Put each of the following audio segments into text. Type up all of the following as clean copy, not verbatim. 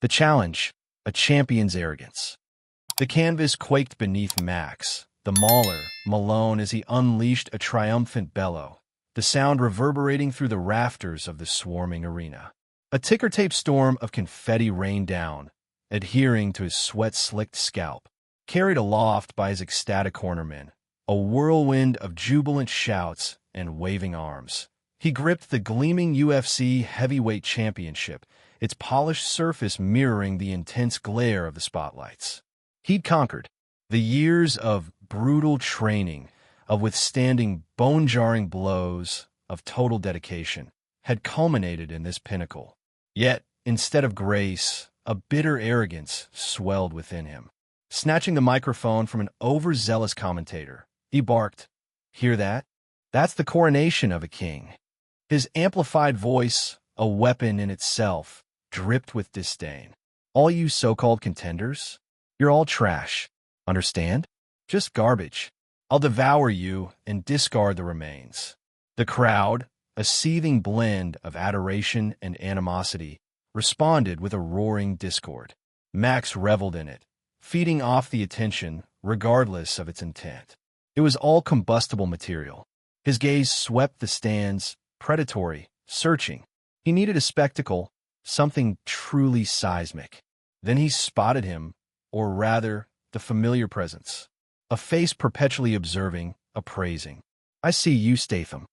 The challenge, a champion's arrogance. The canvas quaked beneath Max, the mauler, Malone, as he unleashed a triumphant bellow, the sound reverberating through the rafters of the swarming arena. A ticker-tape storm of confetti rained down, adhering to his sweat-slicked scalp, carried aloft by his ecstatic cornermen, a whirlwind of jubilant shouts and waving arms. He gripped the gleaming UFC heavyweight championship, its polished surface mirroring the intense glare of the spotlights. He'd conquered. The years of brutal training, of withstanding bone-jarring blows, of total dedication, had culminated in this pinnacle. Yet, instead of grace, a bitter arrogance swelled within him. Snatching the microphone from an overzealous commentator, he barked, "Hear that? That's the coronation of a king." His amplified voice, a weapon in itself, dripped with disdain. "All you so-called contenders? You're all trash. Understand? Just garbage. I'll devour you and discard the remains." The crowd, a seething blend of adoration and animosity, responded with a roaring discord. Max reveled in it, feeding off the attention regardless of its intent. It was all combustible material. His gaze swept the stands, predatory, searching. He needed a spectacle, something truly seismic. Then he spotted him, or rather, the familiar presence. A face perpetually observing, appraising. "I see you, Statham."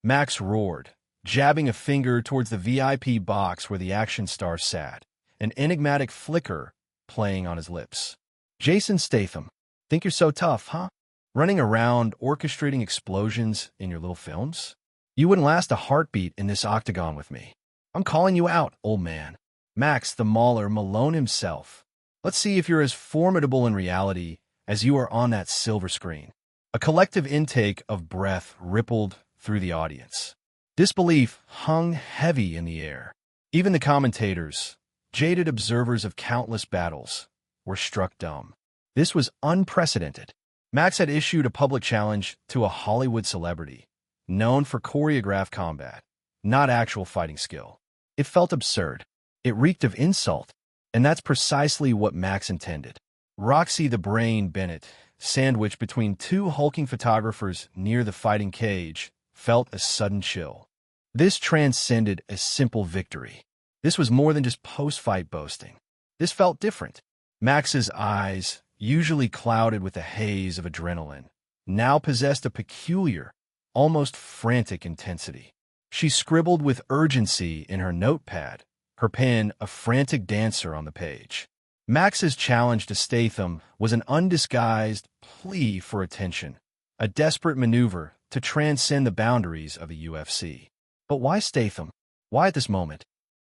Max roared, jabbing a finger towards the VIP box where the action star sat, an enigmatic flicker playing on his lips. "Jason Statham, think you're so tough, huh? Running around orchestrating explosions in your little films? You wouldn't last a heartbeat in this octagon with me. I'm calling you out, old man." Max, the mauler, Malone himself. "Let's see if you're as formidable in reality as you are on that silver screen." A collective intake of breath rippled through the audience. Disbelief hung heavy in the air. Even the commentators, jaded observers of countless battles, were struck dumb. This was unprecedented. Max had issued a public challenge to a Hollywood celebrity, known for choreographed combat, not actual fighting skill. It felt absurd. It reeked of insult, and that's precisely what Max intended. Roxy the Brain Bennett, sandwiched between two hulking photographers near the fighting cage, felt a sudden chill. This transcended a simple victory. This was more than just post-fight boasting. This felt different. Max's eyes, usually clouded with a haze of adrenaline, now possessed a peculiar, almost frantic intensity. She scribbled with urgency in her notepad, her pen a frantic dancer on the page. Max's challenge to Statham was an undisguised plea for attention, a desperate maneuver to transcend the boundaries of the UFC. But why Statham? Why at this moment?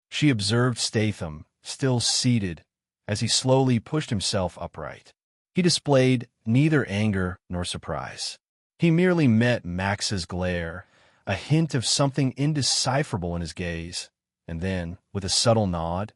She observed Statham, still seated, as he slowly pushed himself upright. He displayed neither anger nor surprise. He merely met Max's glare, a hint of something indecipherable in his gaze, and then, with a subtle nod,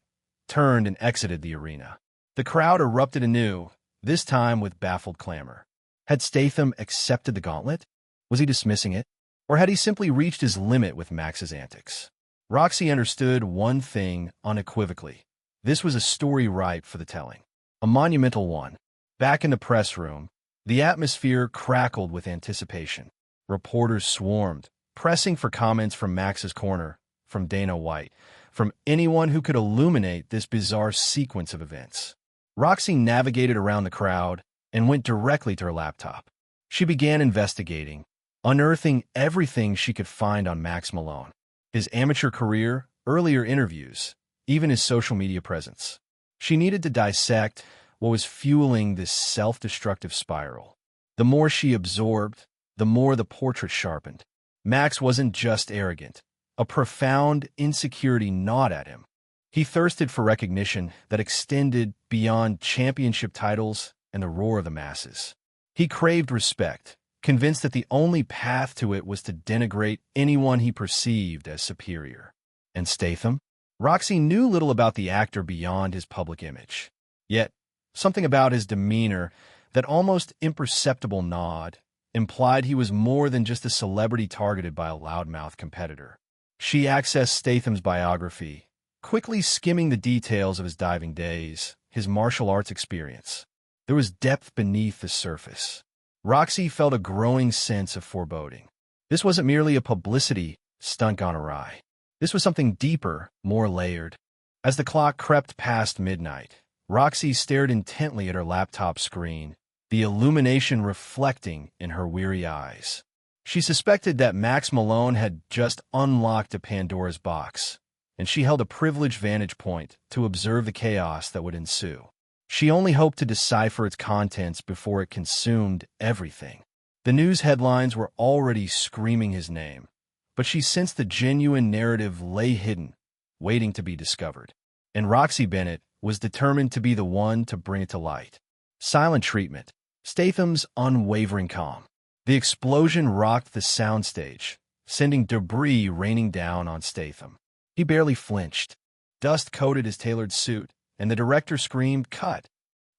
turned and exited the arena. The crowd erupted anew, this time with baffled clamor. Had Statham accepted the gauntlet? Was he dismissing it? Or had he simply reached his limit with Max's antics? Roxy understood one thing unequivocally. This was a story ripe for the telling. A monumental one. Back in the press room, the atmosphere crackled with anticipation. Reporters swarmed, pressing for comments from Max's corner, from Dana White, from anyone who could illuminate this bizarre sequence of events. Roxy navigated around the crowd and went directly to her laptop. She began investigating, unearthing everything she could find on Max Malone, his amateur career, earlier interviews, even his social media presence. She needed to dissect what was fueling this self-destructive spiral. The more she absorbed, the more the portrait sharpened. Max wasn't just arrogant. A profound insecurity gnawed at him. He thirsted for recognition that extended beyond championship titles and the roar of the masses. He craved respect, convinced that the only path to it was to denigrate anyone he perceived as superior. And Statham? Roxy knew little about the actor beyond his public image. Yet, something about his demeanor, that almost imperceptible nod, implied he was more than just a celebrity targeted by a loudmouth competitor. She accessed Statham's biography, quickly skimming the details of his diving days, his martial arts experience. There was depth beneath the surface. Roxy felt a growing sense of foreboding. This wasn't merely a publicity stunt gone awry. This was something deeper, more layered. As the clock crept past midnight, Roxy stared intently at her laptop screen, the illumination reflecting in her weary eyes. She suspected that Max Malone had just unlocked a Pandora's box, and she held a privileged vantage point to observe the chaos that would ensue. She only hoped to decipher its contents before it consumed everything. The news headlines were already screaming his name, but she sensed the genuine narrative lay hidden, waiting to be discovered. And Roxy Bennett was determined to be the one to bring it to light. Silent treatment. Statham's unwavering calm. The explosion rocked the soundstage, sending debris raining down on Statham. He barely flinched. Dust coated his tailored suit, and the director screamed, "Cut!"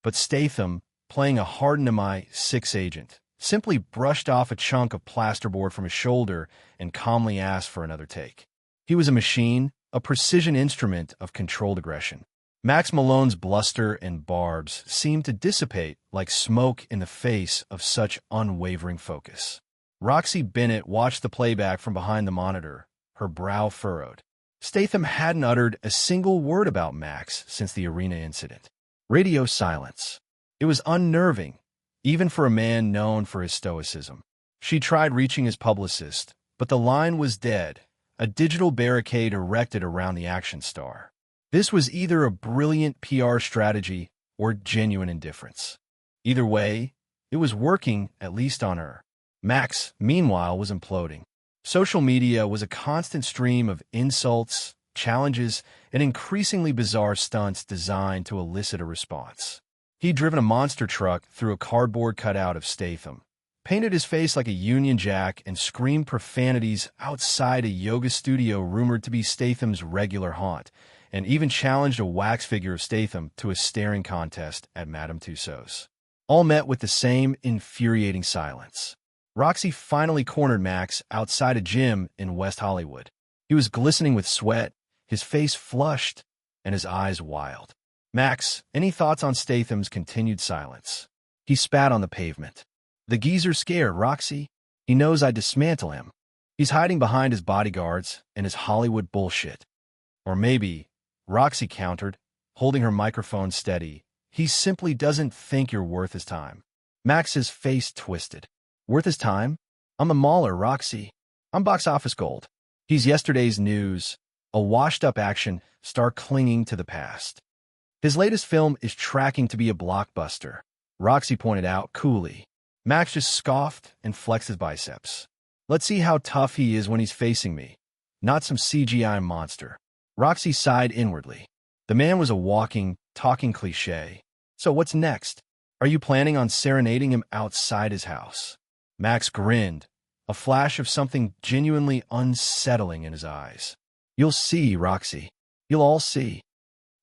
But Statham, playing a hardened MI6 agent, simply brushed off a chunk of plasterboard from his shoulder and calmly asked for another take. He was a machine, a precision instrument of controlled aggression. Max Malone's bluster and barbs seemed to dissipate like smoke in the face of such unwavering focus. Roxy Bennett watched the playback from behind the monitor, her brow furrowed. Statham hadn't uttered a single word about Max since the arena incident. Radio silence. It was unnerving, even for a man known for his stoicism. She tried reaching his publicist, but the line was dead, a digital barricade erected around the action star. This was either a brilliant PR strategy or genuine indifference. Either way, it was working, at least on her. Max, meanwhile, was imploding. Social media was a constant stream of insults, challenges, and increasingly bizarre stunts designed to elicit a response. He'd driven a monster truck through a cardboard cutout of Statham, painted his face like a Union Jack, and screamed profanities outside a yoga studio rumored to be Statham's regular haunt, and even challenged a wax figure of Statham to a staring contest at Madame Tussauds. All met with the same infuriating silence. Roxy finally cornered Max outside a gym in West Hollywood. He was glistening with sweat, his face flushed, and his eyes wild. "Max, any thoughts on Statham's continued silence?" He spat on the pavement. "The geezer's scared, Roxy. He knows I'd dismantle him. He's hiding behind his bodyguards and his Hollywood bullshit." Or maybe, Roxy countered, holding her microphone steady, "he simply doesn't think you're worth his time." Max's face twisted. "Worth his time? I'm a mauler, Roxy. I'm box office gold. He's yesterday's news, a washed-up action star clinging to the past. His latest film is tracking to be a blockbuster," Roxy pointed out coolly. Max just scoffed and flexed his biceps. "Let's see how tough he is when he's facing me, not some CGI monster." Roxy sighed inwardly. The man was a walking, talking cliché. "So what's next? Are you planning on serenading him outside his house?" Max grinned, a flash of something genuinely unsettling in his eyes. "You'll see, Roxy. You'll all see."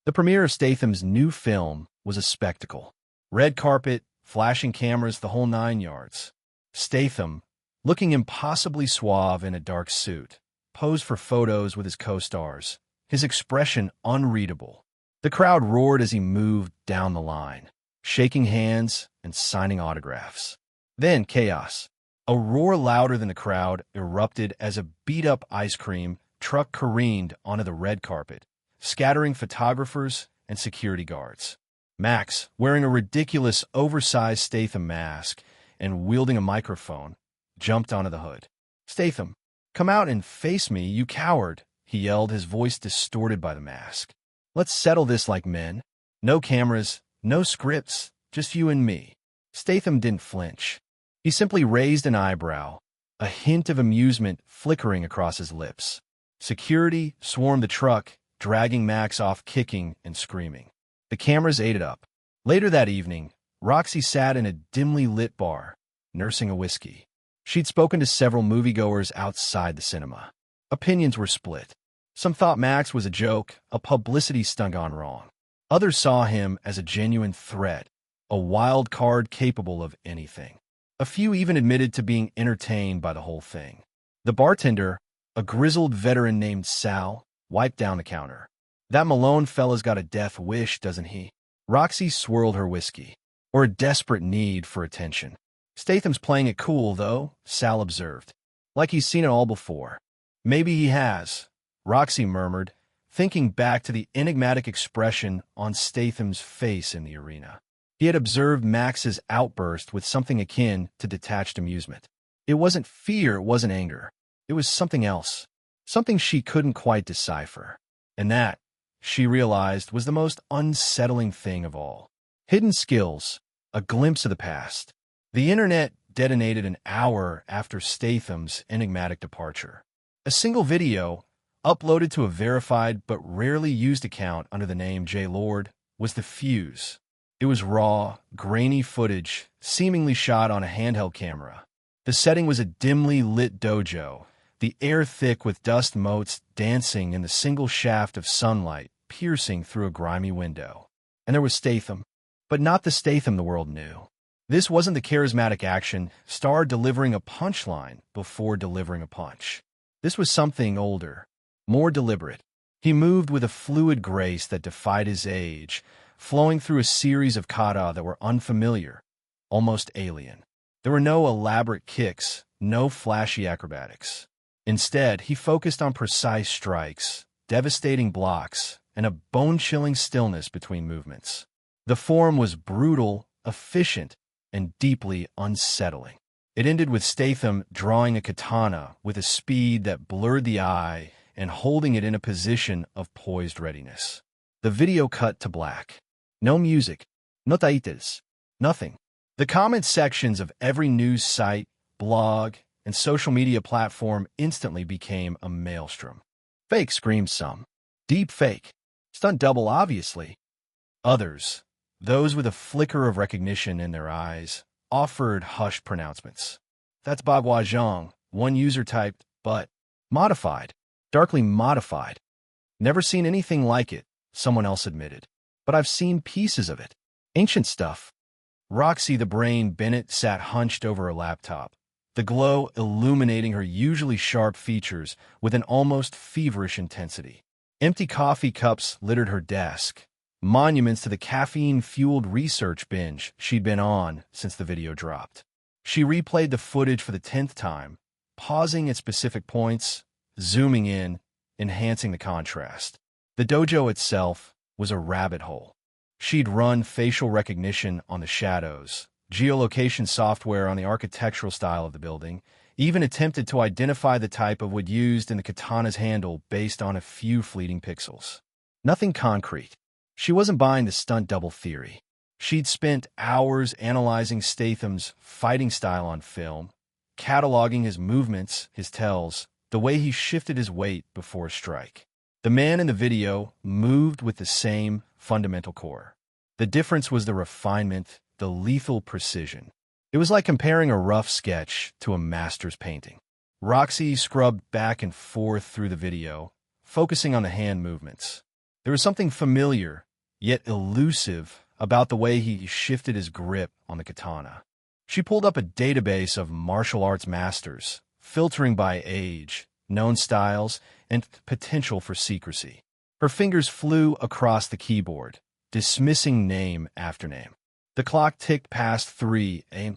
The premiere of Statham's new film was a spectacle. Red carpet, flashing cameras, the whole 9 yards. Statham, looking impossibly suave in a dark suit, posed for photos with his co-stars, his expression unreadable. The crowd roared as he moved down the line, shaking hands and signing autographs. Then chaos. A roar louder than the crowd erupted as a beat-up ice cream truck careened onto the red carpet, scattering photographers and security guards. Max, wearing a ridiculous oversized Statham mask and wielding a microphone, jumped onto the hood. "Statham, come out and face me, you coward," he yelled, his voice distorted by the mask. "Let's settle this like men. No cameras, no scripts, just you and me." Statham didn't flinch. He simply raised an eyebrow, a hint of amusement flickering across his lips. Security swarmed the truck, dragging Max off kicking and screaming. The cameras ate it up. Later that evening, Roxy sat in a dimly lit bar, nursing a whiskey. She'd spoken to several moviegoers outside the cinema. Opinions were split. Some thought Max was a joke, a publicity stunt gone wrong. Others saw him as a genuine threat, a wild card capable of anything. A few even admitted to being entertained by the whole thing. The bartender, a grizzled veteran named Sal, wiped down the counter. That Malone fella's got a death wish, doesn't he? Roxy swirled her whiskey. Or a desperate need for attention. Statham's playing it cool, though, Sal observed. Like he's seen it all before. Maybe he has, Roxy murmured, thinking back to the enigmatic expression on Statham's face in the arena. He had observed Max's outburst with something akin to detached amusement. It wasn't fear, it wasn't anger. It was something else. Something she couldn't quite decipher. And that, she realized, was the most unsettling thing of all. Hidden skills, a glimpse of the past. The internet detonated an hour after Statham's enigmatic departure. A single video, uploaded to a verified but rarely used account under the name J. Lord, was the fuse. It was raw, grainy footage, seemingly shot on a handheld camera. The setting was a dimly lit dojo, the air thick with dust motes dancing in the single shaft of sunlight piercing through a grimy window. And there was Statham, but not the Statham the world knew. This wasn't the charismatic action star delivering a punchline before delivering a punch. This was something older, more deliberate. He moved with a fluid grace that defied his age, flowing through a series of kata that were unfamiliar, almost alien. There were no elaborate kicks, no flashy acrobatics. Instead, he focused on precise strikes, devastating blocks, and a bone-chilling stillness between movements. The form was brutal, efficient, and deeply unsettling. It ended with Statham drawing a katana with a speed that blurred the eye and holding it in a position of poised readiness. The video cut to black. No music, no taitas, nothing. The comment sections of every news site, blog, and social media platform instantly became a maelstrom. Fake, screamed some. Deep fake. Stunt double, obviously. Others, those with a flicker of recognition in their eyes, offered hushed pronouncements. That's Bagua Zhang, one user typed, but modified, darkly modified. Never seen anything like it, someone else admitted. But I've seen pieces of it. Ancient stuff. Roxy the Brain Bennett sat hunched over her laptop, the glow illuminating her usually sharp features with an almost feverish intensity. Empty coffee cups littered her desk, monuments to the caffeine-fueled research binge she'd been on since the video dropped. She replayed the footage for the 10th time, pausing at specific points, zooming in, enhancing the contrast. The dojo itself was a rabbit hole. She'd run facial recognition on the shadows, geolocation software on the architectural style of the building, even attempted to identify the type of wood used in the katana's handle based on a few fleeting pixels. Nothing concrete. She wasn't buying the stunt double theory. She'd spent hours analyzing Statham's fighting style on film, cataloging his movements, his tells, the way he shifted his weight before a strike. The man in the video moved with the same fundamental core. The difference was the refinement, the lethal precision. It was like comparing a rough sketch to a master's painting. Roxy scrubbed back and forth through the video, focusing on the hand movements. There was something familiar, yet elusive, about the way he shifted his grip on the katana. She pulled up a database of martial arts masters, filtering by age, known styles, and potential for secrecy. Her fingers flew across the keyboard, dismissing name after name. The clock ticked past 3 a.m.,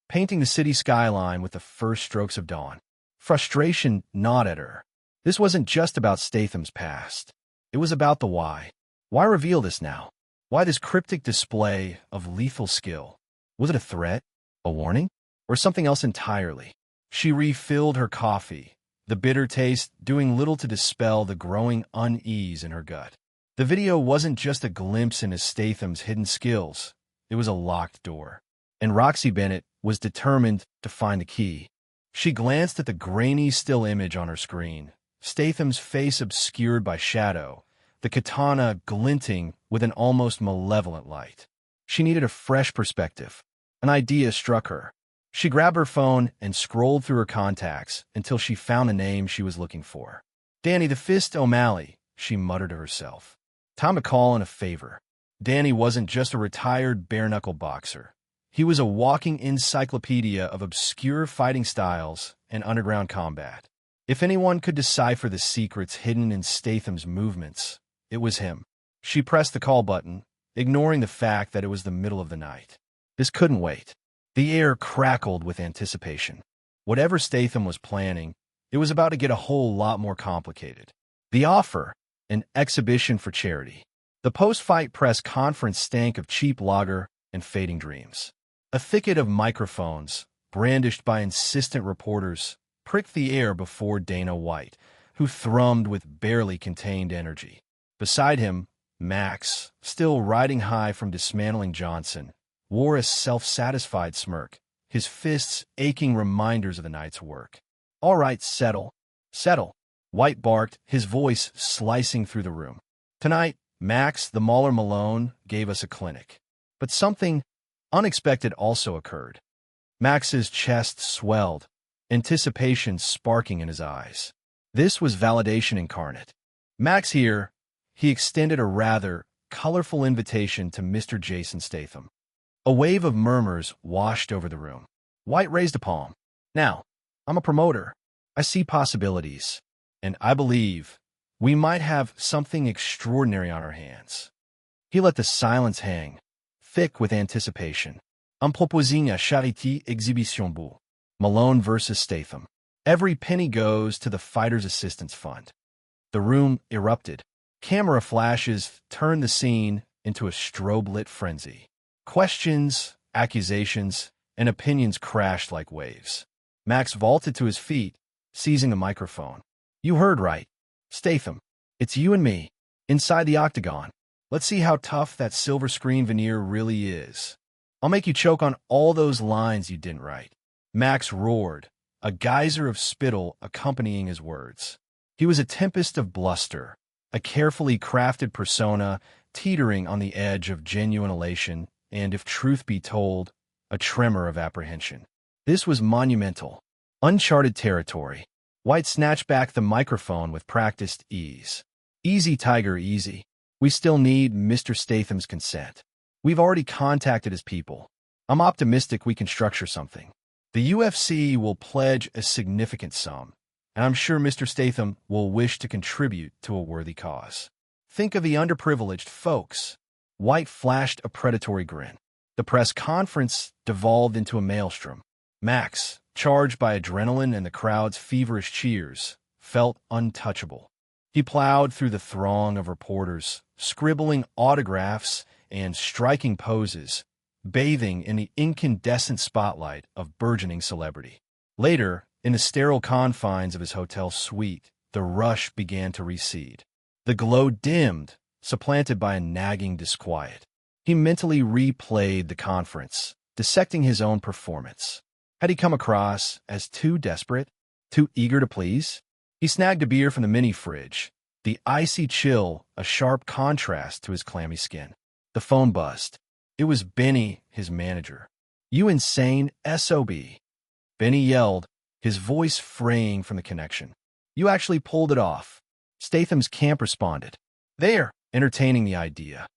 painting the city skyline with the first strokes of dawn. Frustration gnawed at her. This wasn't just about Statham's past. It was about the why. Why reveal this now? Why this cryptic display of lethal skill? Was it a threat? A warning? Or something else entirely? She refilled her coffee, the bitter taste doing little to dispel the growing unease in her gut. The video wasn't just a glimpse into Statham's hidden skills. It was a locked door. And Roxy Bennett was determined to find the key. She glanced at the grainy still image on her screen, Statham's face obscured by shadow, the katana glinting with an almost malevolent light. She needed a fresh perspective. An idea struck her. She grabbed her phone and scrolled through her contacts until she found the name she was looking for. Danny the Fist O'Malley, she muttered to herself. Time to call in a favor. Danny wasn't just a retired bare-knuckle boxer. He was a walking encyclopedia of obscure fighting styles and underground combat. If anyone could decipher the secrets hidden in Statham's movements, It was him. She pressed the call button, ignoring the fact that it was the middle of the night. This couldn't wait. The air crackled with anticipation. Whatever Statham was planning, it was about to get a whole lot more complicated. The offer, an exhibition for charity. The post-fight press conference stank of cheap lager and fading dreams. A thicket of microphones, brandished by insistent reporters, pricked the air before Dana White, who thrummed with barely contained energy. Beside him, Max, still riding high from dismantling Johnson, wore a self-satisfied smirk, his fists aching reminders of the night's work. "All right, settle. Settle," White barked, his voice slicing through the room. "Tonight, Max, the Mauler Malone, gave us a clinic. But something unexpected also occurred." Max's chest swelled, anticipation sparking in his eyes. This was validation incarnate. "Max here," he extended a rather colorful invitation to Mr. Jason Statham. A wave of murmurs washed over the room. White raised a palm. "Now, I'm a promoter. I see possibilities. And I believe we might have something extraordinary on our hands." He let the silence hang, thick with anticipation. "I'm proposing a charité exhibition bout. Malone versus Statham. Every penny goes to the Fighter's Assistance Fund." The room erupted. Camera flashes turned the scene into a strobe-lit frenzy. Questions, accusations, and opinions crashed like waves. Max vaulted to his feet, seizing the microphone. "You heard right. Statham, it's you and me, inside the octagon. Let's see how tough that silver screen veneer really is. I'll make you choke on all those lines you didn't write." Max roared, a geyser of spittle accompanying his words. He was a tempest of bluster, a carefully crafted persona teetering on the edge of genuine elation and, if truth be told, a tremor of apprehension. This was monumental, uncharted territory. White snatched back the microphone with practiced ease. "Easy, Tiger, easy. We still need Mr. Statham's consent. We've already contacted his people. I'm optimistic we can structure something. The UFC will pledge a significant sum, and I'm sure Mr. Statham will wish to contribute to a worthy cause. Think of the underprivileged folks." White flashed a predatory grin. The press conference devolved into a maelstrom. Max, charged by adrenaline and the crowd's feverish cheers, felt untouchable. He plowed through the throng of reporters, scribbling autographs and striking poses, bathing in the incandescent spotlight of burgeoning celebrity. Later, in the sterile confines of his hotel suite, the rush began to recede. The glow dimmed, supplanted by a nagging disquiet. He mentally replayed the conference, dissecting his own performance. Had he come across as too desperate, too eager to please? He snagged a beer from the mini-fridge, the icy chill a sharp contrast to his clammy skin. The phone buzzed. It was Benny, his manager. "You insane SOB." Benny yelled, his voice fraying from the connection. "You actually pulled it off." Statham's camp responded. "There, entertaining the idea."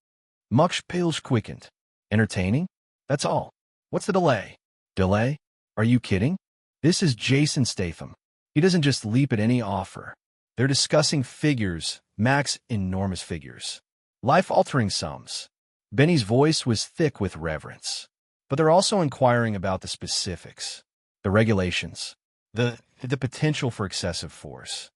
Much pills quickened. "Entertaining? That's all. What's the delay?" "Delay? Are you kidding? This is Jason Statham. He doesn't just leap at any offer. They're discussing figures, Max enormous figures. Life-altering sums." Benny's voice was thick with reverence. "But they're also inquiring about the specifics, the regulations, the potential for excessive force."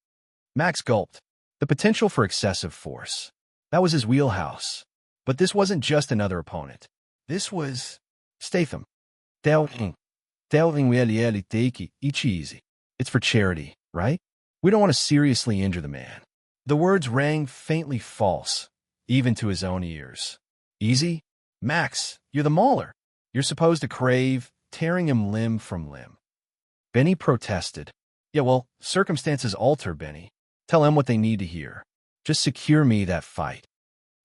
Max gulped. The potential for excessive force. That was his wheelhouse. But this wasn't just another opponent. This was Statham. Telling really take it easy. It's for charity, right? We don't want to seriously injure the man. The words rang faintly false, even to his own ears. Easy? Max, you're the Mauler. You're supposed to crave, tearing him limb from limb. Benny protested. "Yeah, well, circumstances alter, Benny. Tell them what they need to hear. Just secure me that fight."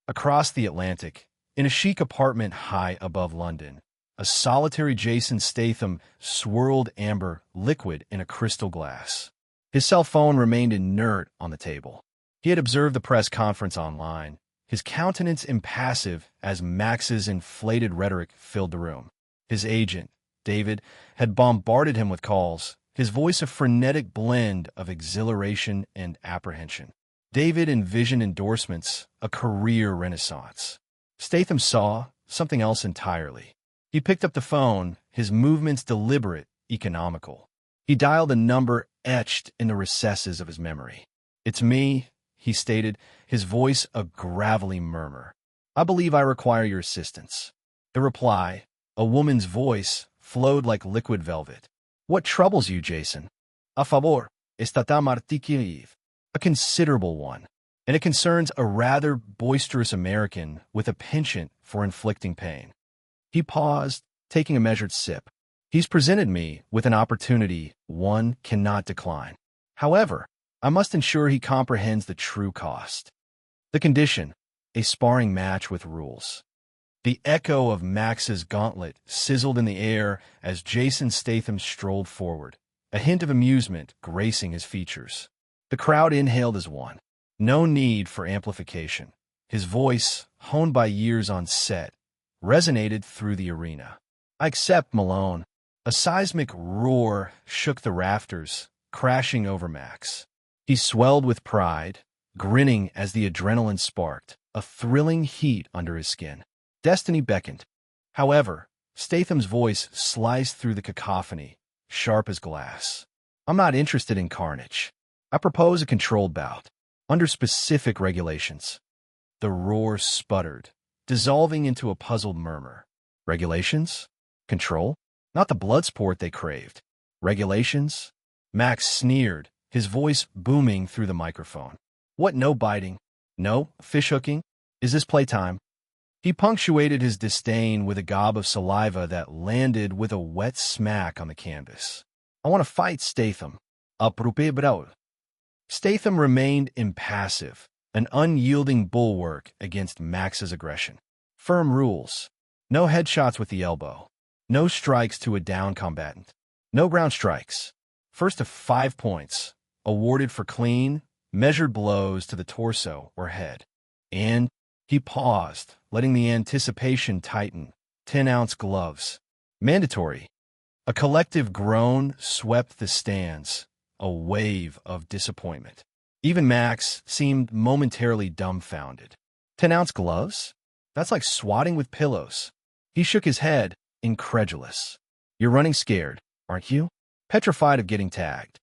Across the Atlantic, in a chic apartment high above London, a solitary Jason Statham swirled amber liquid in a crystal glass. His cell phone remained inert on the table. He had observed the press conference online, his countenance impassive as Max's inflated rhetoric filled the room. His agent, David, had bombarded him with calls, his voice a frenetic blend of exhilaration and apprehension. David envisioned endorsements, a career renaissance. Statham saw something else entirely. He picked up the phone, his movements deliberate, economical. He dialed a number etched in the recesses of his memory. "It's me," he stated, his voice a gravelly murmur. "I believe I require your assistance." The reply, a woman's voice, flowed like liquid velvet. "What troubles you, Jason?" "A favor, Statham articulive." "A considerable one, and it concerns a rather boisterous American with a penchant for inflicting pain." He paused, taking a measured sip. "He's presented me with an opportunity one cannot decline. However, I must ensure he comprehends the true cost. The condition, a sparring match with rules." The echo of Max's gauntlet sizzled in the air as Jason Statham strolled forward, a hint of amusement gracing his features. The crowd inhaled as one. No need for amplification. His voice, honed by years on set, resonated through the arena. "I accept, Malone." A seismic roar shook the rafters, crashing over Max. He swelled with pride, grinning as the adrenaline sparked, a thrilling heat under his skin. Destiny beckoned. However, Statham's voice sliced through the cacophony, sharp as glass. "I'm not interested in carnage. I propose a controlled bout, under specific regulations." The roar sputtered, dissolving into a puzzled murmur. Regulations? Control? Not the blood sport they craved. Regulations? Max sneered, his voice booming through the microphone. "What, no biting? No fish-hooking? Is this playtime?" He punctuated his disdain with a gob of saliva that landed with a wet smack on the canvas. "I want to fight, Statham. Aprupe brau." Statham remained impassive, an unyielding bulwark against Max's aggression. Firm rules. No headshots with the elbow. No strikes to a down combatant. No ground strikes. First to 5 points, awarded for clean, measured blows to the torso or head. And he paused, letting the anticipation tighten. 10-ounce gloves. Mandatory. A collective groan swept the stands, a wave of disappointment. Even Max seemed momentarily dumbfounded. 10-ounce gloves? That's like swatting with pillows. He shook his head, incredulous. "You're running scared, aren't you? Petrified of getting tagged."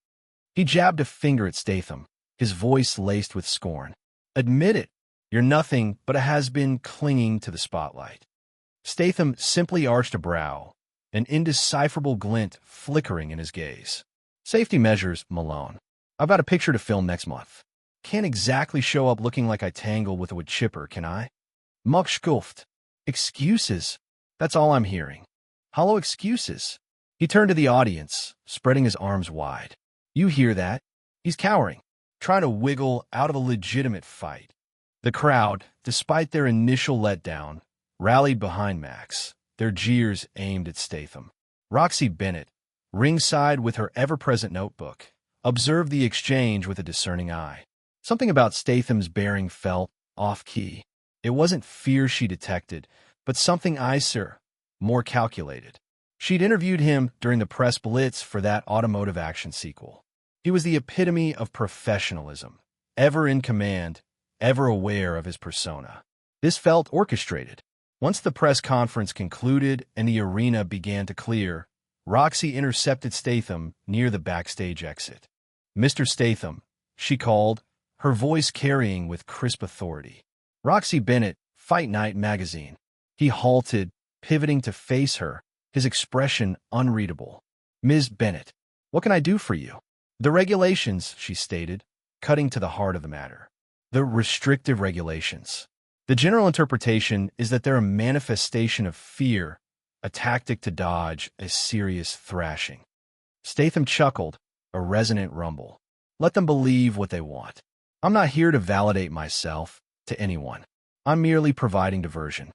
He jabbed a finger at Statham, his voice laced with scorn. "Admit it. You're nothing but a has-been clinging to the spotlight." Statham simply arched a brow, an indecipherable glint flickering in his gaze. "Safety measures, Malone. I've got a picture to film next month. Can't exactly show up looking like I tangled with a wood chipper, can I?" Muck scoffed. "Excuses. That's all I'm hearing. Hollow excuses." He turned to the audience, spreading his arms wide. "You hear that? He's cowering, trying to wiggle out of a legitimate fight." The crowd, despite their initial letdown, rallied behind Max, their jeers aimed at Statham. Roxy Bennett, ringside with her ever-present notebook, observed the exchange with a discerning eye. Something about Statham's bearing felt off-key. It wasn't fear she detected, but something icer, more calculated. She'd interviewed him during the press blitz for that automotive action sequel. He was the epitome of professionalism, ever in command, ever aware of his persona. This felt orchestrated. Once the press conference concluded and the arena began to clear, Roxy intercepted Statham near the backstage exit. "Mr. Statham," she called, her voice carrying with crisp authority. "Roxy Bennett, Fight Night magazine." He halted, pivoting to face her, his expression unreadable. "Ms. Bennett, what can I do for you?" "The regulations," she stated, cutting to the heart of the matter. "The restrictive regulations. The general interpretation is that they're a manifestation of fear, a tactic to dodge a serious thrashing." Statham chuckled, a resonant rumble. "Let them believe what they want. I'm not here to validate myself to anyone. I'm merely providing diversion."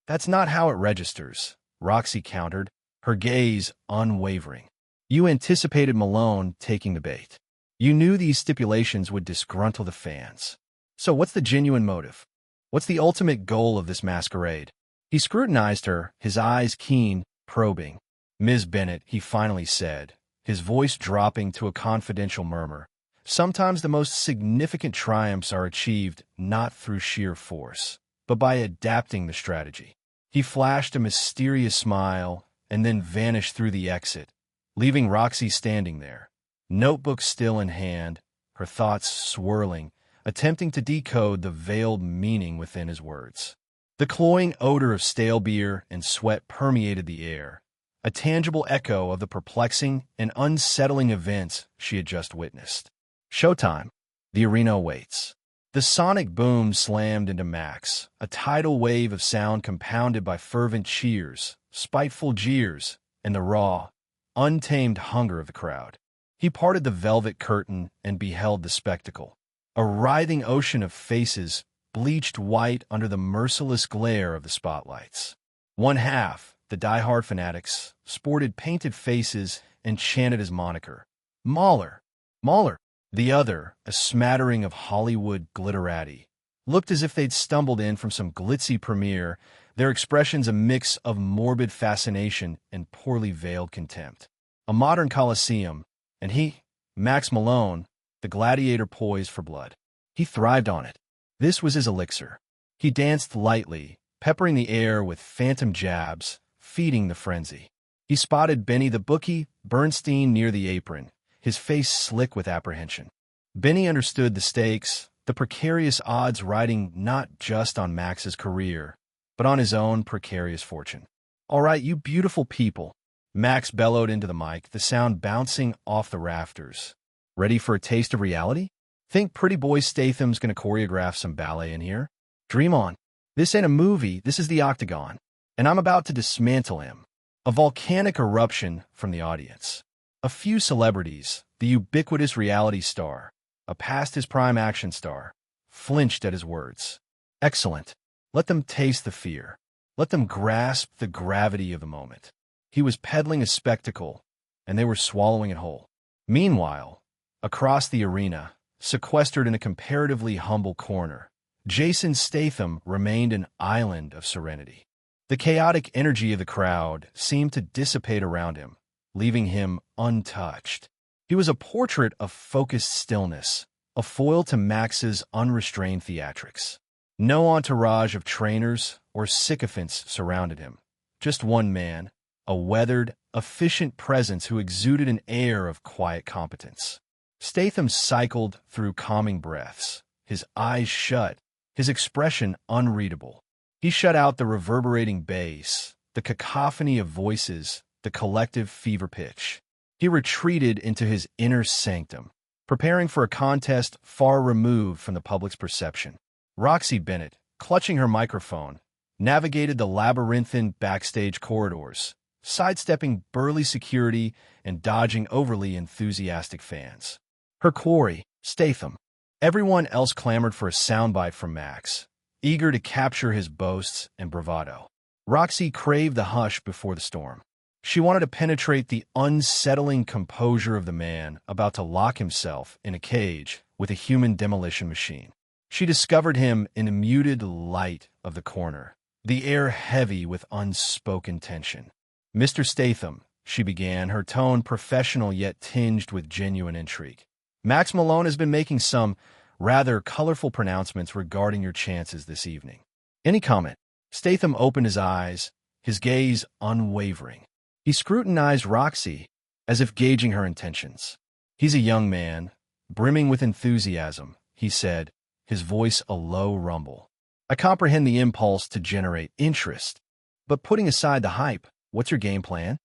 "That's not how it registers," Roxy countered, her gaze unwavering. "You anticipated Malone taking the bait. You knew these stipulations would disgruntle the fans. So what's the genuine motive? What's the ultimate goal of this masquerade?" He scrutinized her, his eyes keen, probing. "Ms. Bennett," he finally said, his voice dropping to a confidential murmur, Sometimes the most significant triumphs are achieved not through sheer force, but by adapting the strategy. He flashed a mysterious smile and then vanished through the exit, leaving Roxy standing there, notebook still in hand, her thoughts swirling, attempting to decode the veiled meaning within his words. The cloying odor of stale beer and sweat permeated the air, a tangible echo of the perplexing and unsettling events she had just witnessed. Showtime. The arena awaits. The sonic boom slammed into Max, a tidal wave of sound compounded by fervent cheers, spiteful jeers, and the raw, untamed hunger of the crowd. He parted the velvet curtain and beheld the spectacle. A writhing ocean of faces bleached white under the merciless glare of the spotlights. One half, the die-hard fanatics, sported painted faces and chanted his moniker, Mauler, Mauler. The other, a smattering of Hollywood glitterati, looked as if they'd stumbled in from some glitzy premiere, their expressions a mix of morbid fascination and poorly veiled contempt. A modern coliseum, and he, Max Malone, the gladiator poised for blood. He thrived on it. This was his elixir. He danced lightly, peppering the air with phantom jabs, feeding the frenzy. He spotted Benny the bookie, Bernstein near the apron, his face slick with apprehension. Benny understood the stakes, the precarious odds riding not just on Max's career, but on his own precarious fortune. "All right, you beautiful people," Max bellowed into the mic, the sound bouncing off the rafters. "Ready for a taste of reality? Think pretty boy Statham's gonna choreograph some ballet in here? Dream on. This ain't a movie, this is the Octagon, and I'm about to dismantle him." A volcanic eruption from the audience. A few celebrities, the ubiquitous reality star, a past his prime action star, flinched at his words. Excellent. Let them taste the fear. Let them grasp the gravity of the moment. He was peddling a spectacle, and they were swallowing it whole. Meanwhile, across the arena, sequestered in a comparatively humble corner, Jason Statham remained an island of serenity. The chaotic energy of the crowd seemed to dissipate around him, leaving him untouched. He was a portrait of focused stillness, a foil to Max's unrestrained theatrics. No entourage of trainers or sycophants surrounded him. Just one man, a weathered, efficient presence who exuded an air of quiet competence. Statham cycled through calming breaths, his eyes shut, his expression unreadable. He shut out the reverberating bass, the cacophony of voices, the collective fever pitch. He retreated into his inner sanctum, preparing for a contest far removed from the public's perception. Roxy Bennett, clutching her microphone, navigated the labyrinthine backstage corridors, sidestepping burly security and dodging overly enthusiastic fans. Her quarry, Statham. Everyone else clamored for a soundbite from Max, eager to capture his boasts and bravado. Roxy craved the hush before the storm. She wanted to penetrate the unsettling composure of the man about to lock himself in a cage with a human demolition machine. She discovered him in the muted light of the corner, the air heavy with unspoken tension. "Mr. Statham," she began, her tone professional yet tinged with genuine intrigue. "Max Malone has been making some rather colorful pronouncements regarding your chances this evening. Any comment?" Statham opened his eyes, his gaze unwavering. He scrutinized Roxy as if gauging her intentions. "He's a young man, brimming with enthusiasm," he said, his voice a low rumble. "I comprehend the impulse to generate interest, but putting aside the hype, what's your game plan?"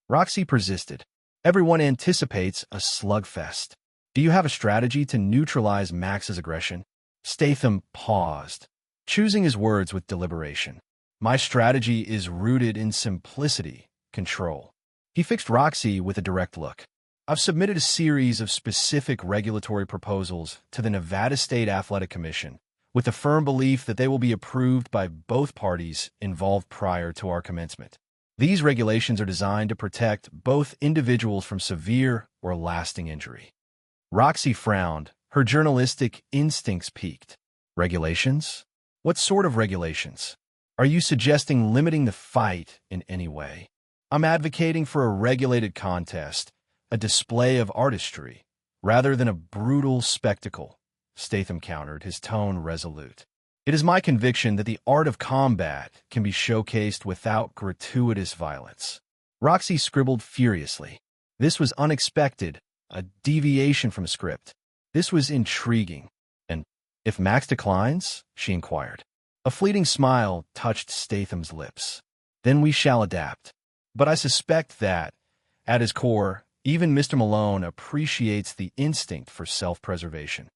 Roxy persisted. "Everyone anticipates a slugfest. Do you have a strategy to neutralize Max's aggression?" Statham paused, choosing his words with deliberation. "My strategy is rooted in simplicity, control." He fixed Roxy with a direct look. "I've submitted a series of specific regulatory proposals to the Nevada State Athletic Commission, with the firm belief that they will be approved by both parties involved prior to our commencement. These regulations are designed to protect both individuals from severe or lasting injury." Roxy frowned, her journalistic instincts piqued. "Regulations? What sort of regulations? Are you suggesting limiting the fight in any way?" "I'm advocating for a regulated contest, a display of artistry, rather than a brutal spectacle, Statham countered, his tone resolute. It is my conviction that the art of combat can be showcased without gratuitous violence. Roxy scribbled furiously. This was unexpected, a deviation from script. This was intriguing. And if Max declines? She inquired. A fleeting smile touched Statham's lips. Then we shall adapt. But I suspect that, at his core, even Mr. Malone appreciates the instinct for self-preservation.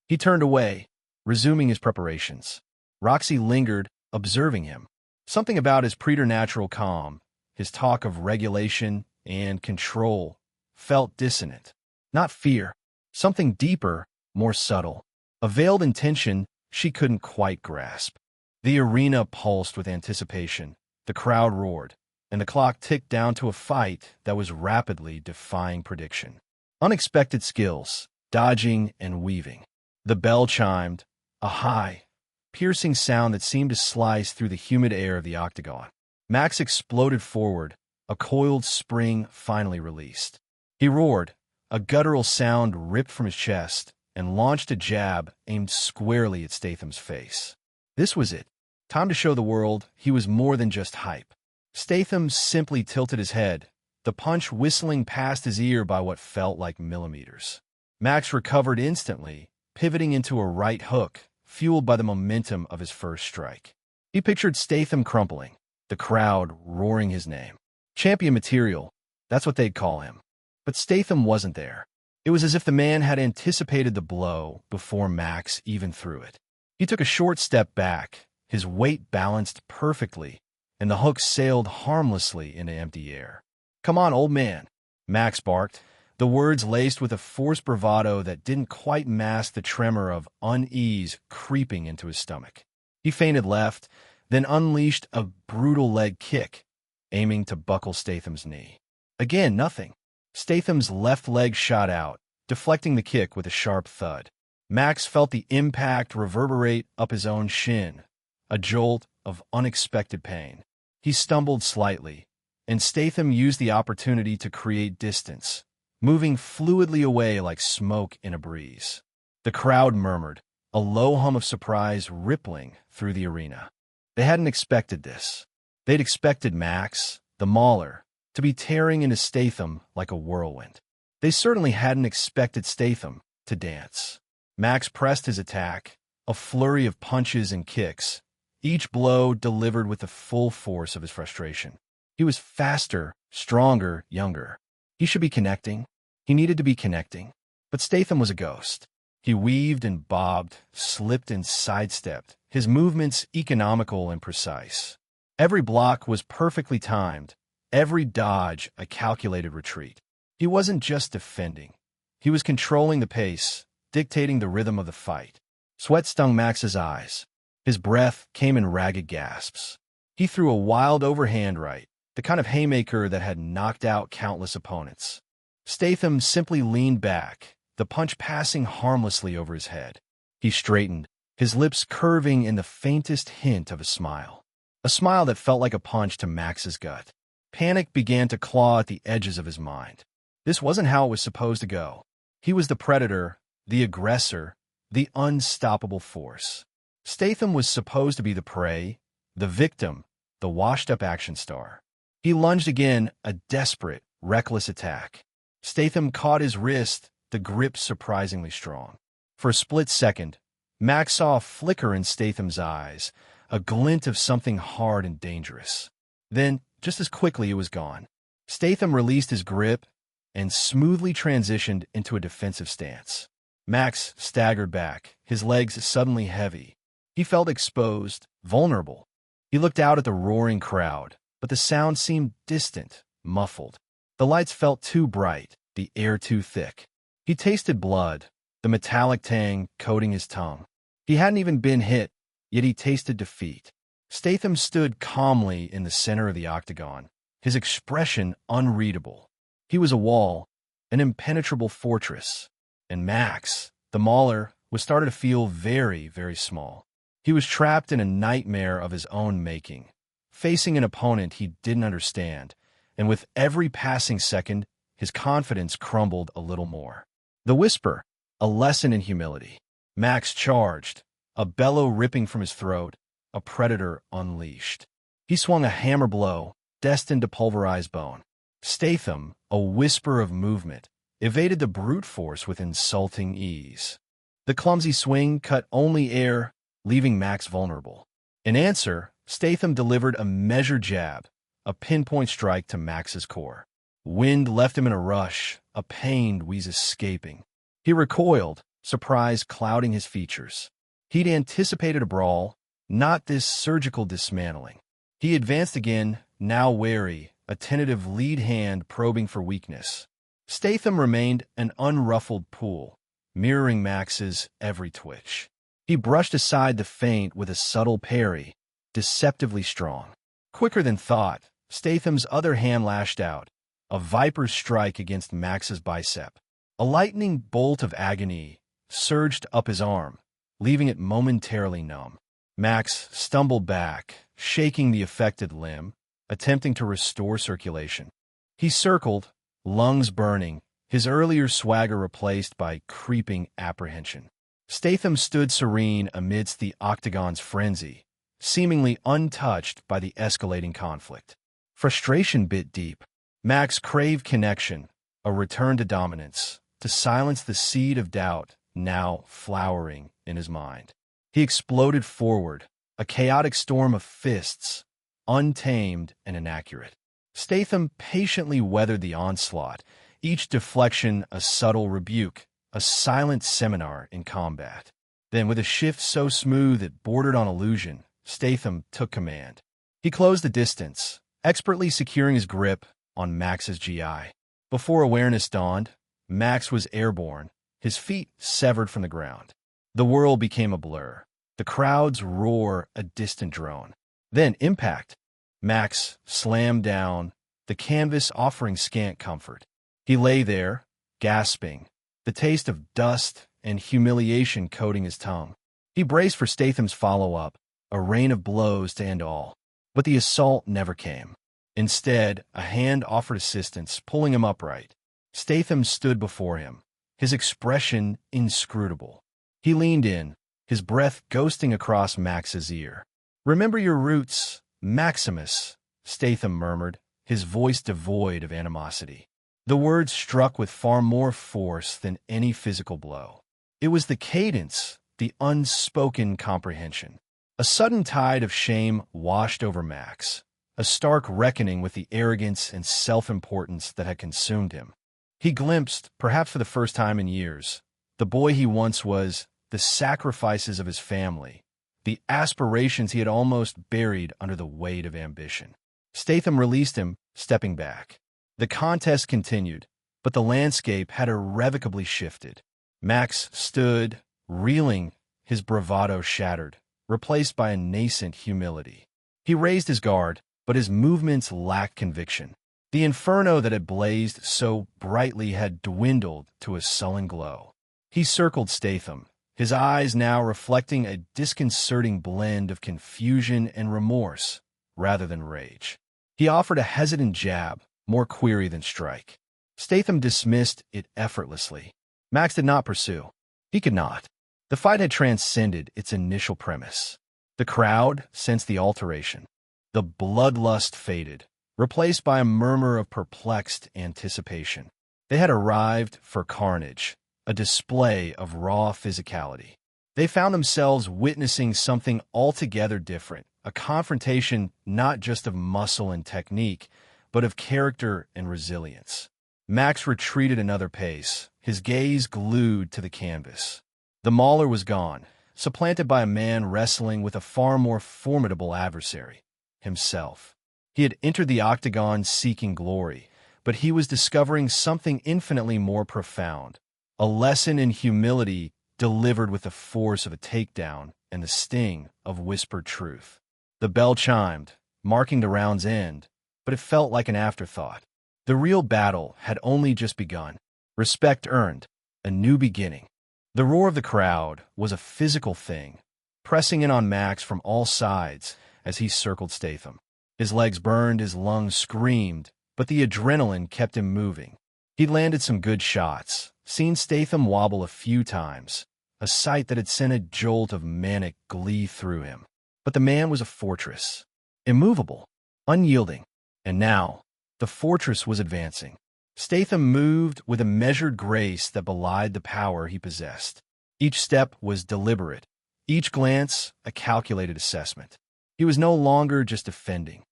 He turned away, resuming his preparations. Roxy lingered, observing him. Something about his preternatural calm, his talk of regulation and control, felt dissonant. Not fear, something deeper, more subtle. A veiled intention she couldn't quite grasp. The arena pulsed with anticipation, the crowd roared, and the clock ticked down to a fight that was rapidly defying prediction. Unexpected skills, dodging and weaving. The bell chimed, a high, piercing sound that seemed to slice through the humid air of the octagon. Max exploded forward, a coiled spring finally released. He roared, a guttural sound ripped from his chest, and launched a jab aimed squarely at Statham's face. This was it. Time to show the world he was more than just hype. Statham simply tilted his head, the punch whistling past his ear by what felt like millimeters. Max recovered instantly, pivoting into a right hook, fueled by the momentum of his first strike. He pictured Statham crumpling, the crowd roaring his name. Champion material, that's what they'd call him. But Statham wasn't there. It was as if the man had anticipated the blow before Max even threw it. He took a short step back, his weight balanced perfectly, and the hook sailed harmlessly into empty air. "Come on, old man," Max barked, the words laced with a forced bravado that didn't quite mask the tremor of unease creeping into his stomach. He feinted left, then unleashed a brutal leg kick, aiming to buckle Statham's knee. Again, nothing. Statham's left leg shot out, deflecting the kick with a sharp thud. Max felt the impact reverberate up his own shin, a jolt of unexpected pain. He stumbled slightly, and Statham used the opportunity to create distance, moving fluidly away like smoke in a breeze. The crowd murmured, a low hum of surprise rippling through the arena. They hadn't expected this. They'd expected Max, the mauler, to be tearing into Statham like a whirlwind. They certainly hadn't expected Statham to dance. Max pressed his attack, a flurry of punches and kicks, each blow delivered with the full force of his frustration. He was faster, stronger, younger. He should be connecting. He needed to be connecting. But Statham was a ghost. He weaved and bobbed, slipped and sidestepped, his movements economical and precise. Every block was perfectly timed, every dodge a calculated retreat. He wasn't just defending. He was controlling the pace, dictating the rhythm of the fight. Sweat stung Max's eyes. His breath came in ragged gasps. He threw a wild overhand right, the kind of haymaker that had knocked out countless opponents. Statham simply leaned back, the punch passing harmlessly over his head. He straightened, his lips curving in the faintest hint of a smile. A smile that felt like a punch to Max's gut. Panic began to claw at the edges of his mind. This wasn't how it was supposed to go. He was the predator, the aggressor, the unstoppable force. Statham was supposed to be the prey, the victim, the washed-up action star. He lunged again, a desperate, reckless attack. Statham caught his wrist, the grip surprisingly strong. For a split second, Max saw a flicker in Statham's eyes, a glint of something hard and dangerous. Then, just as quickly, it was gone. Statham released his grip and smoothly transitioned into a defensive stance. Max staggered back, his legs suddenly heavy. He felt exposed, vulnerable. He looked out at the roaring crowd, but the sound seemed distant, muffled. The lights felt too bright, the air too thick. He tasted blood, the metallic tang coating his tongue. He hadn't even been hit, yet he tasted defeat. Statham stood calmly in the center of the octagon, his expression unreadable. He was a wall, an impenetrable fortress, and Max, the mauler, was starting to feel very, very small. He was trapped in a nightmare of his own making, facing an opponent he didn't understand, and with every passing second, his confidence crumbled a little more. The whisper, a lesson in humility. Max charged, a bellow ripping from his throat, a predator unleashed. He swung a hammer blow, destined to pulverize bone. Statham, a whisper of movement, evaded the brute force with insulting ease. The clumsy swing cut only air, leaving Max vulnerable. In answer, Statham delivered a measured jab, a pinpoint strike to Max's core. Wind left him in a rush, a pained wheeze escaping. He recoiled, surprise clouding his features. He'd anticipated a brawl, not this surgical dismantling. He advanced again, now wary, a tentative lead hand probing for weakness. Statham remained an unruffled pool, mirroring Max's every twitch. He brushed aside the feint with a subtle parry, deceptively strong. Quicker than thought, Statham's other hand lashed out, a viper's strike against Max's bicep. A lightning bolt of agony surged up his arm, leaving it momentarily numb. Max stumbled back, shaking the affected limb, attempting to restore circulation. He circled, lungs burning, his earlier swagger replaced by creeping apprehension. Statham stood serene amidst the octagon's frenzy, seemingly untouched by the escalating conflict. Frustration bit deep. Max craved connection, a return to dominance, to silence the seed of doubt now flowering in his mind. He exploded forward, a chaotic storm of fists, untamed and inaccurate. Statham patiently weathered the onslaught, each deflection a subtle rebuke, a silent seminar in combat. Then, with a shift so smooth it bordered on illusion, Statham took command. He closed the distance, expertly securing his grip on Max's GI. Before awareness dawned, Max was airborne, his feet severed from the ground. The world became a blur, the crowd's roar a distant drone. Then impact. Max slammed down, the canvas offering scant comfort. He lay there, gasping, the taste of dust and humiliation coating his tongue. He braced for Statham's follow-up, a rain of blows to end all. But the assault never came. Instead, a hand offered assistance, pulling him upright. Statham stood before him, his expression inscrutable. He leaned in, his breath ghosting across Max's ear. "Remember your roots, Maximus," Statham murmured, his voice devoid of animosity. The words struck with far more force than any physical blow. It was the cadence, the unspoken comprehension. A sudden tide of shame washed over Max, a stark reckoning with the arrogance and self-importance that had consumed him. He glimpsed, perhaps for the first time in years, the boy he once was, the sacrifices of his family, the aspirations he had almost buried under the weight of ambition. Statham released him, stepping back. The contest continued, but the landscape had irrevocably shifted. Max stood, reeling, his bravado shattered, replaced by a nascent humility. He raised his guard, but his movements lacked conviction. The inferno that had blazed so brightly had dwindled to a sullen glow. He circled Statham, his eyes now reflecting a disconcerting blend of confusion and remorse rather than rage. He offered a hesitant jab, more query than strike. Statham dismissed it effortlessly. Max did not pursue. He could not. The fight had transcended its initial premise. The crowd sensed the alteration. The bloodlust faded, replaced by a murmur of perplexed anticipation. They had arrived for carnage, a display of raw physicality. They found themselves witnessing something altogether different, a confrontation not just of muscle and technique, but of character and resilience. Max retreated another pace, his gaze glued to the canvas. The mauler was gone, supplanted by a man wrestling with a far more formidable adversary, himself. He had entered the octagon seeking glory, but he was discovering something infinitely more profound, a lesson in humility delivered with the force of a takedown and the sting of whispered truth. The bell chimed, marking the round's end, but it felt like an afterthought. The real battle had only just begun. Respect earned, a new beginning. The roar of the crowd was a physical thing, pressing in on Max from all sides as he circled Statham. His legs burned, his lungs screamed, but the adrenaline kept him moving. He landed some good shots, seen Statham wobble a few times, a sight that had sent a jolt of manic glee through him. But the man was a fortress, immovable, unyielding. And now, the fortress was advancing. Statham moved with a measured grace that belied the power he possessed. Each step was deliberate, each glance a calculated assessment. He was no longer just defending.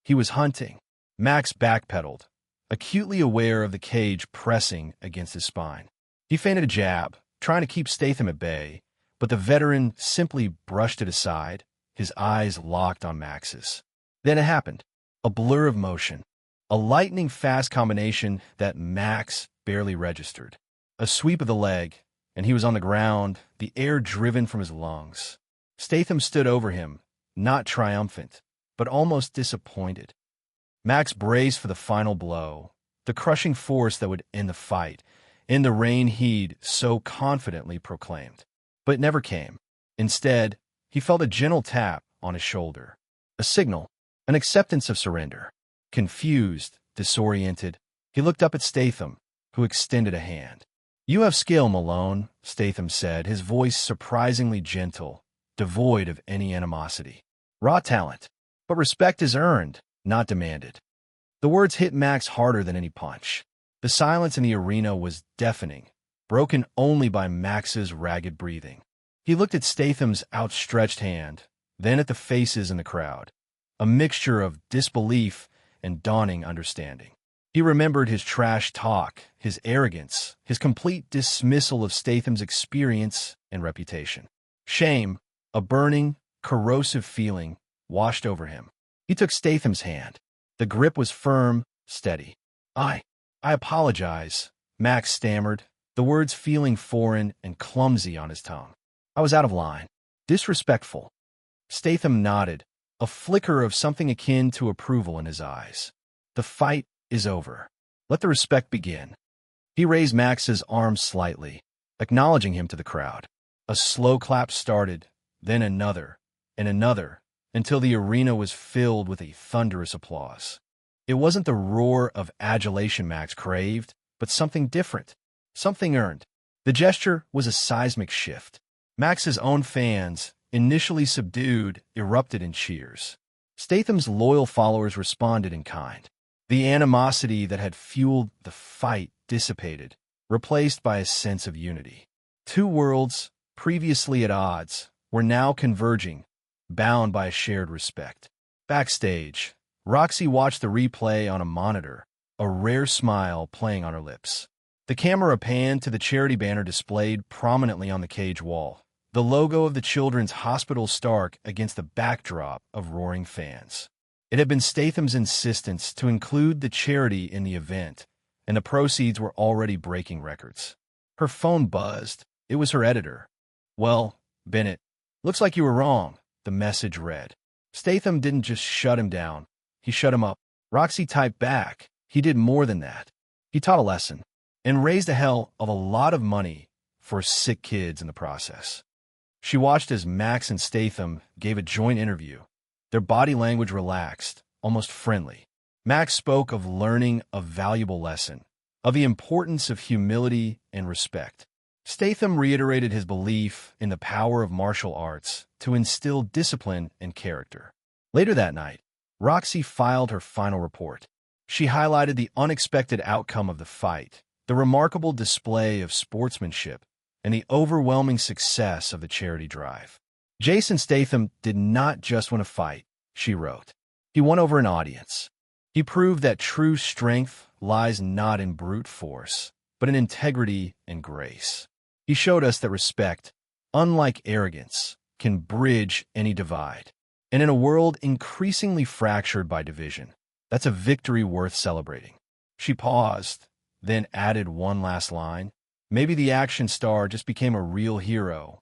He was hunting. Max backpedaled, acutely aware of the cage pressing against his spine. He feinted a jab, trying to keep Statham at bay, but the veteran simply brushed it aside, his eyes locked on Max's. Then it happened. A blur of motion. A lightning-fast combination that Max barely registered. A sweep of the leg, and he was on the ground, the air driven from his lungs. Statham stood over him, not triumphant, but almost disappointed. Max braced for the final blow, the crushing force that would end the fight, end the reign he'd so confidently proclaimed. But it never came. Instead, he felt a gentle tap on his shoulder. A signal, an acceptance of surrender. Confused, disoriented, he looked up at Statham, who extended a hand. "You have skill, Malone," Statham said, his voice surprisingly gentle, devoid of any animosity. "Raw talent. But respect is earned, not demanded." The words hit Max harder than any punch. The silence in the arena was deafening, broken only by Max's ragged breathing. He looked at Statham's outstretched hand, then at the faces in the crowd, a mixture of disbelief and dawning understanding. He remembered his trash talk, his arrogance, his complete dismissal of Statham's experience and reputation. Shame, a burning, corrosive feeling, washed over him. He took Statham's hand. The grip was firm, steady. I apologize," Max stammered, the words feeling foreign and clumsy on his tongue. "I was out of line. Disrespectful." Statham nodded, a flicker of something akin to approval in his eyes. "The fight is over. Let the respect begin." He raised Max's arm slightly, acknowledging him to the crowd. A slow clap started, then another, and another, until the arena was filled with a thunderous applause. It wasn't the roar of adulation Max craved, but something different, something earned. The gesture was a seismic shift. Max's own fans, initially subdued, erupted in cheers. Statham's loyal followers responded in kind. The animosity that had fueled the fight dissipated, replaced by a sense of unity. Two worlds, previously at odds, were now converging, bound by a shared respect. Backstage, Roxy watched the replay on a monitor, a rare smile playing on her lips. The camera panned to the charity banner displayed prominently on the cage wall, the logo of the Children's Hospital stark against the backdrop of roaring fans. It had been Statham's insistence to include the charity in the event, and the proceeds were already breaking records. Her phone buzzed. It was her editor. "Well, Bennett, looks like you were wrong," the message read. Statham didn't just shut him down. He shut him up. Roxy typed back. He did more than that. He taught a lesson, and raised a hell of a lot of money for sick kids in the process. She watched as Max and Statham gave a joint interview. Their body language relaxed, almost friendly. Max spoke of learning a valuable lesson, of the importance of humility and respect. Statham reiterated his belief in the power of martial arts to instill discipline and character. Later that night, Roxy filed her final report. She highlighted the unexpected outcome of the fight, the remarkable display of sportsmanship, and the overwhelming success of the charity drive. "Jason Statham did not just win a fight," she wrote. "He won over an audience. He proved that true strength lies not in brute force, but in integrity and grace. He showed us that respect, unlike arrogance, can bridge any divide. And in a world increasingly fractured by division, that's a victory worth celebrating." She paused, then added one last line. "Maybe the action star just became a real hero